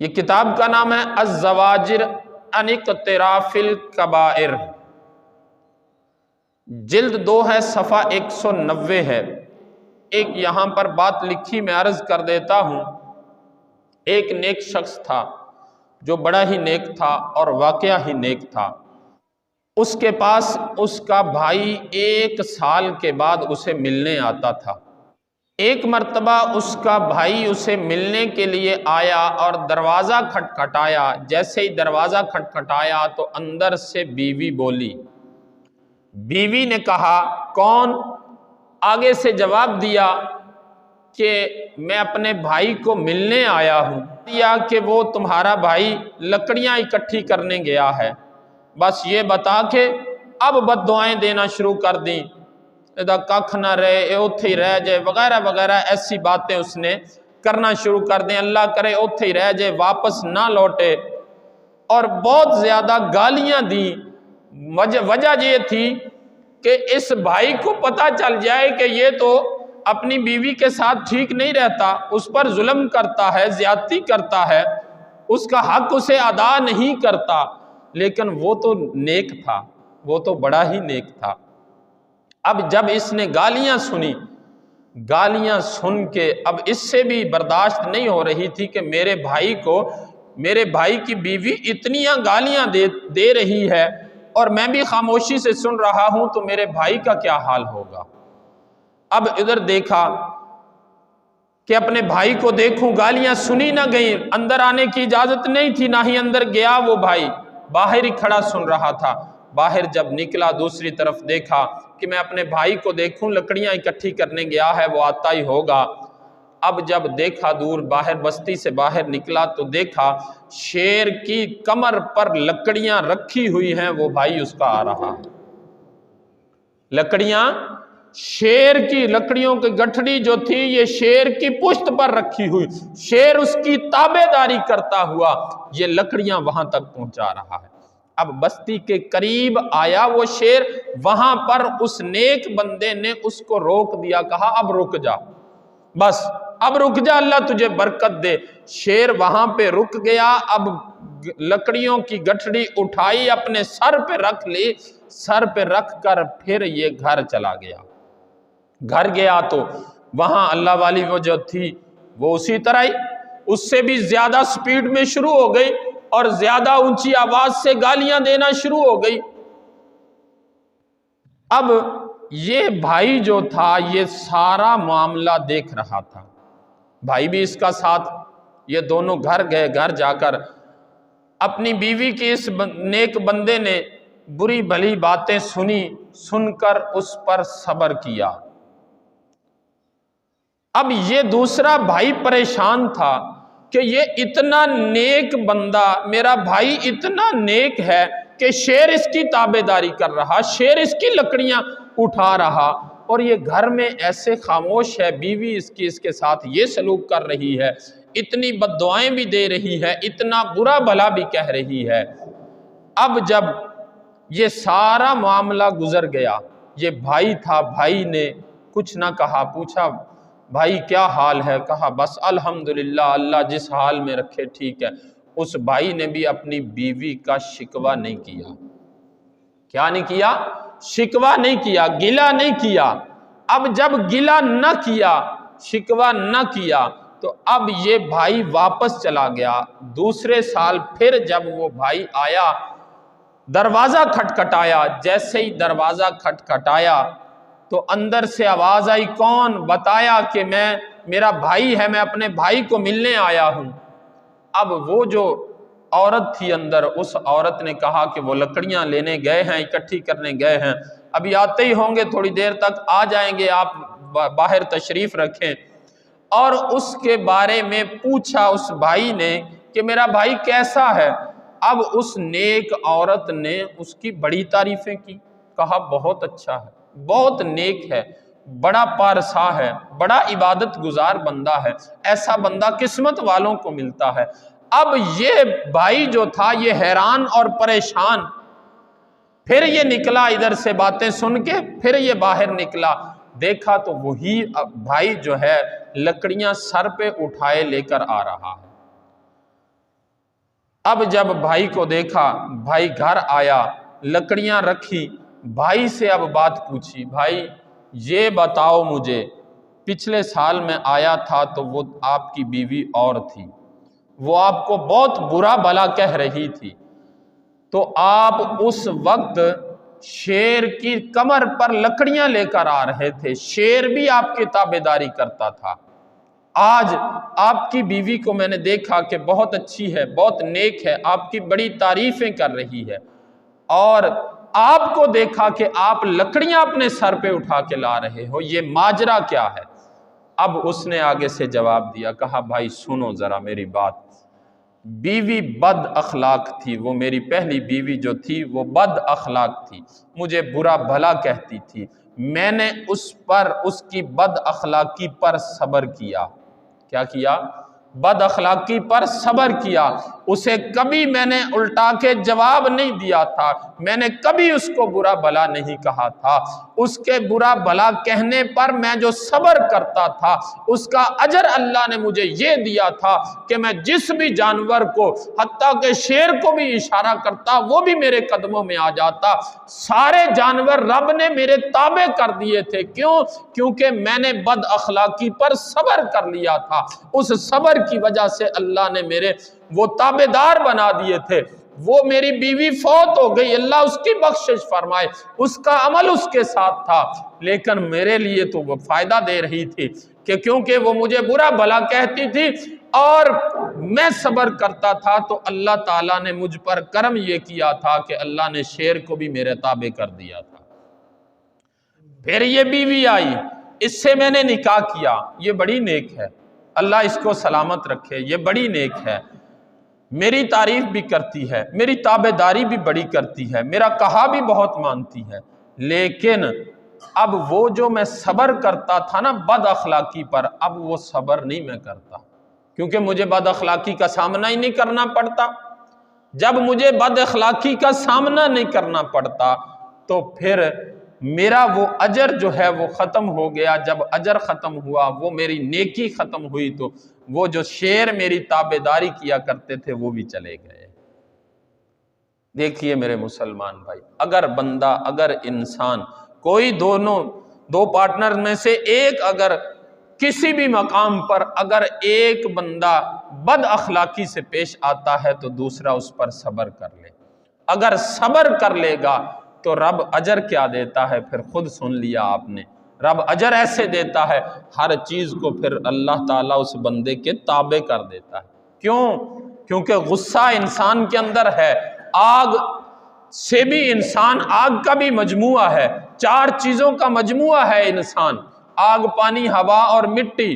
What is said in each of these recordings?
یہ کتاب کا نام ہے الزواجر عن اقتراف الکبائر، جلد 2 ہے، صفحہ 190 ہے۔ ایک یہاں پر بات لکھی میں عرض کر دیتا ہوں۔ ایک نیک شخص تھا جو بڑا ہی نیک تھا اور واقعہ ہی نیک تھا۔ اس کے پاس اس کا بھائی 1 سال کے بعد اسے ملنے آتا تھا۔ ایک مرتبہ اس کا بھائی اسے ملنے کے لیے آیا اور دروازہ کھٹکھٹایا۔ جیسے ہی دروازہ کھٹکھٹایا تو اندر سے بیوی بولی۔ بیوی نے کہا کون؟ آگے سے جواب دیا کہ میں اپنے بھائی کو ملنے آیا ہوں، یا کہ وہ تمہارا بھائی لکڑیاں اکٹھی کرنے گیا ہے، بس یہ بتا کے اب بد دعائیں دینا شروع کر دیں، ادا ککھ نہ رہے، اوتھے ہی رہ جائے، وغیرہ وغیرہ ایسی باتیں اس نے کرنا شروع کر دیں، اللہ کرے اوتھے ہی رہ جائے، واپس نہ لوٹے، اور بہت زیادہ گالیاں دیں۔ وجہ یہ تھی کہ اس بھائی کو پتہ چل جائے کہ یہ تو اپنی بیوی کے ساتھ ٹھیک نہیں رہتا، اس پر ظلم کرتا ہے، زیادتی کرتا ہے، اس کا حق اسے ادا نہیں کرتا، لیکن وہ تو نیک تھا، وہ تو بڑا ہی نیک تھا۔ اب جب اس نے گالیاں سنی، گالیاں سن کے اب اس سے بھی برداشت نہیں ہو رہی تھی کہ میرے بھائی کی بیوی اتنیاں گالیاں دے رہی ہے اور میں بھی خاموشی سے سن رہا ہوں، تو میرے بھائی کا کیا حال ہوگا۔ اب ادھر دیکھا کہ اپنے بھائی کو دیکھوں، گالیاں سنی نہ گئیں، اندر آنے کی اجازت نہیں تھی، نہ ہی اندر گیا وہ بھائی، باہر ہی کھڑا سن رہا تھا۔ باہر جب نکلا دوسری طرف دیکھا کہ میں اپنے بھائی کو دیکھوں، لکڑیاں اکٹھی کرنے گیا ہے، وہ آتا ہی ہوگا۔ اب جب دیکھا دور باہر بستی سے باہر نکلا تو دیکھا شیر کی کمر پر لکڑیاں رکھی ہوئی ہیں، وہ بھائی اس کا آ رہا ہے۔ لکڑیاں، شیر کی لکڑیوں کی گٹھڑی جو تھی یہ شیر کی پشت پر رکھی ہوئی، شیر اس کی تابع داری کرتا ہوا یہ لکڑیاں وہاں تک پہنچا رہا ہے۔ اب بستی کے قریب آیا وہ شیر، وہاں پر اس نیک بندے نے اس کو روک دیا، کہا اب رک جا، بس اب رک جا، اللہ تجھے برکت دے۔ شیر وہاں پہ رک گیا، اب لکڑیوں کی گٹھڑی اٹھائی، اپنے سر پہ رکھ لی، سر پہ رکھ کر پھر یہ گھر چلا گیا۔ گھر گیا تو وہاں اللہ والی وہ جو تھی وہ اسی طرح ہی اس سے بھی زیادہ سپیڈ میں شروع ہو گئی اور زیادہ اونچی آواز سے گالیاں دینا شروع ہو گئی۔ اب یہ بھائی جو تھا یہ سارا معاملہ دیکھ رہا تھا، بھائی بھی اس کا ساتھ، یہ دونوں گھر گئے، گھر جا کر اپنی بیوی کے اس نیک بندے نے بری بھلی باتیں سنی، سن کر اس پر صبر کیا۔ اب یہ دوسرا بھائی پریشان تھا کہ یہ اتنا نیک بندہ، میرا بھائی اتنا نیک ہے کہ شیر اس کی تابع داری کر رہا، شیر اس کی لکڑیاں اٹھا رہا، اور یہ گھر میں ایسے خاموش ہے، بیوی اس کے ساتھ یہ سلوک کر رہی ہے، اتنی بد دعائیں بھی دے رہی ہے، اتنا برا بھلا بھی کہہ رہی ہے۔ اب جب یہ سارا معاملہ گزر گیا، یہ بھائی تھا، بھائی نے کچھ نہ کہا، پوچھا بھائی کیا حال ہے، کہا بس الحمدللہ، اللہ جس حال میں رکھے ٹھیک ہے۔ اس بھائی نے بھی اپنی بیوی کا شکوہ نہیں کیا۔ کیا نہیں کیا؟ شکوہ نہیں کیا، گلہ نہیں کیا۔ اب جب گلہ نہ کیا، شکوہ نہ کیا، تو اب یہ بھائی واپس چلا گیا۔ دوسرے سال پھر جب وہ بھائی آیا، دروازہ کھٹکھٹایا، جیسے ہی دروازہ کھٹکھٹایا تو اندر سے آواز آئی، کون؟ بتایا کہ میرا بھائی ہے، میں اپنے بھائی کو ملنے آیا ہوں۔ اب وہ جو عورت تھی اندر، اس عورت نے کہا کہ وہ لکڑیاں لینے گئے ہیں، اکٹھی کرنے گئے ہیں، ابھی آتے ہی ہوں گے، تھوڑی دیر تک آ جائیں گے، آپ باہر تشریف رکھیں۔ اور اس کے بارے میں پوچھا اس بھائی نے کہ میرا بھائی کیسا ہے۔ اب اس نیک عورت نے اس کی بڑی تعریفیں کی، کہا بہت اچھا ہے، بہت نیک ہے، بڑا پارسا ہے، بڑا عبادت گزار بندہ ہے، ایسا بندہ قسمت والوں کو ملتا ہے۔ اب یہ بھائی جو تھا یہ حیران اور پریشان، پھر یہ نکلا ادھر سے باتیں سن کے، پھر یہ باہر نکلا، دیکھا تو وہی بھائی جو ہے لکڑیاں سر پہ اٹھائے لے کر آ رہا ہے۔ اب جب بھائی کو دیکھا، بھائی گھر آیا، لکڑیاں رکھی، بھائی سے اب بات پوچھی، بھائی یہ بتاؤ مجھے، پچھلے سال میں آیا تھا تو وہ آپ کی بیوی اور تھی، وہ آپ کو بہت برا بھلا کہہ رہی تھی، تو آپ اس وقت شیر کی کمر پر لکڑیاں لے کر آ رہے تھے، شیر بھی آپ کی تابعداری کرتا تھا۔ آج آپ کی بیوی کو میں نے دیکھا کہ بہت اچھی ہے، بہت نیک ہے، آپ کی بڑی تعریفیں کر رہی ہے، اور آپ کو دیکھا کہ آپ لکڑیاں اپنے سر پہ اٹھا کے لا رہے ہو، یہ ماجرا کیا ہے؟ اب اس نے آگے سے جواب دیا، کہا بھائی سنو ذرا میری بات، بیوی بد اخلاق تھی، وہ میری پہلی بیوی جو تھی وہ بد اخلاق تھی، مجھے برا بھلا کہتی تھی، میں نے اس کی بد اخلاقی پر صبر کیا۔ کیا کیا؟ بد اخلاقی پر صبر کیا، اسے کبھی میں نے الٹا کے جواب نہیں دیا تھا، میں نے کبھی اس کو برا بھلا نہیں کہا تھا، اس کے برا بھلا کہنے پر میں جو صبر کرتا تھا اس کا اجر اللہ نے مجھے یہ دیا تھا کہ میں جس بھی جانور کو، حتیٰ کہ شیر کو بھی اشارہ کرتا وہ بھی میرے قدموں میں آ جاتا، سارے جانور رب نے میرے تابع کر دیے تھے۔ کیوں؟ کیونکہ میں نے بد اخلاقی پر صبر کر لیا تھا، اس صبر کی وجہ سے اللہ نے میرے وہ تابعدار بنا دیے تھے۔ وہ میری بیوی فوت ہو گئی، اللہ اس کی بخشش فرمائے، اس کا عمل اس کے ساتھ تھا، لیکن میرے لیے تو وہ فائدہ دے رہی تھی کہ کیونکہ وہ مجھے برا بھلا کہتی تھی اور میں صبر کرتا تھا، تو اللہ تعالیٰ نے مجھ پر کرم یہ کیا تھا کہ اللہ نے شیر کو بھی میرے تابع کر دیا تھا۔ پھر یہ بیوی آئی، اس سے میں نے نکاح کیا، یہ بڑی نیک ہے، اللہ اس کو سلامت رکھے، یہ بڑی نیک ہے، میری تعریف بھی کرتی ہے، میری تابعداری بھی بڑی کرتی ہے، میرا کہا بھی بہت مانتی ہے، لیکن اب وہ جو میں صبر کرتا تھا نا بد اخلاقی پر، اب وہ صبر نہیں میں کرتا، کیونکہ مجھے بد اخلاقی کا سامنا ہی نہیں کرنا پڑتا۔ جب مجھے بد اخلاقی کا سامنا نہیں کرنا پڑتا تو پھر میرا وہ اجر جو ہے وہ ختم ہو گیا۔ جب اجر ختم ہوا، وہ میری نیکی ختم ہوئی، تو وہ جو شیر میری تابعداری کیا کرتے تھے وہ بھی چلے گئے۔ دیکھیے میرے مسلمان بھائی، اگر بندہ، اگر انسان، کوئی دو پارٹنر میں سے ایک اگر کسی بھی مقام پر اگر ایک بندہ بد اخلاقی سے پیش آتا ہے تو دوسرا اس پر صبر کر لے، اگر صبر کر لے گا تو رب اجر کیا دیتا ہے، پھر خود سن لیا آپ نے، رب اجر ایسے دیتا ہے، ہر چیز کو پھر اللہ تعالیٰ اس بندے کے تابع کر دیتا ہے۔ کیوں؟ کیونکہ غصہ انسان کے اندر ہے، آگ سے بھی انسان، آگ کا بھی مجموعہ ہے، چار چیزوں کا مجموعہ ہے انسان، آگ، پانی، ہوا اور مٹی۔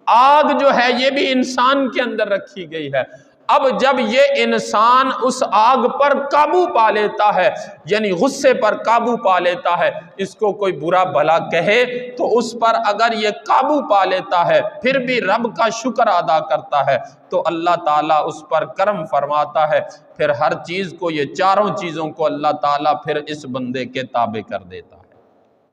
آگ جو ہے یہ بھی انسان کے اندر رکھی گئی ہے۔ اب جب یہ انسان اس آگ پر قابو پا لیتا ہے، یعنی غصے پر قابو پا لیتا ہے، اس کو کوئی برا بھلا کہے تو اس پر اگر یہ قابو پا لیتا ہے، پھر بھی رب کا شکر ادا کرتا ہے، تو اللہ تعالیٰ اس پر کرم فرماتا ہے، پھر ہر چیز کو، یہ چاروں چیزوں کو اللہ تعالیٰ پھر اس بندے کے تابع کر دیتا ہے۔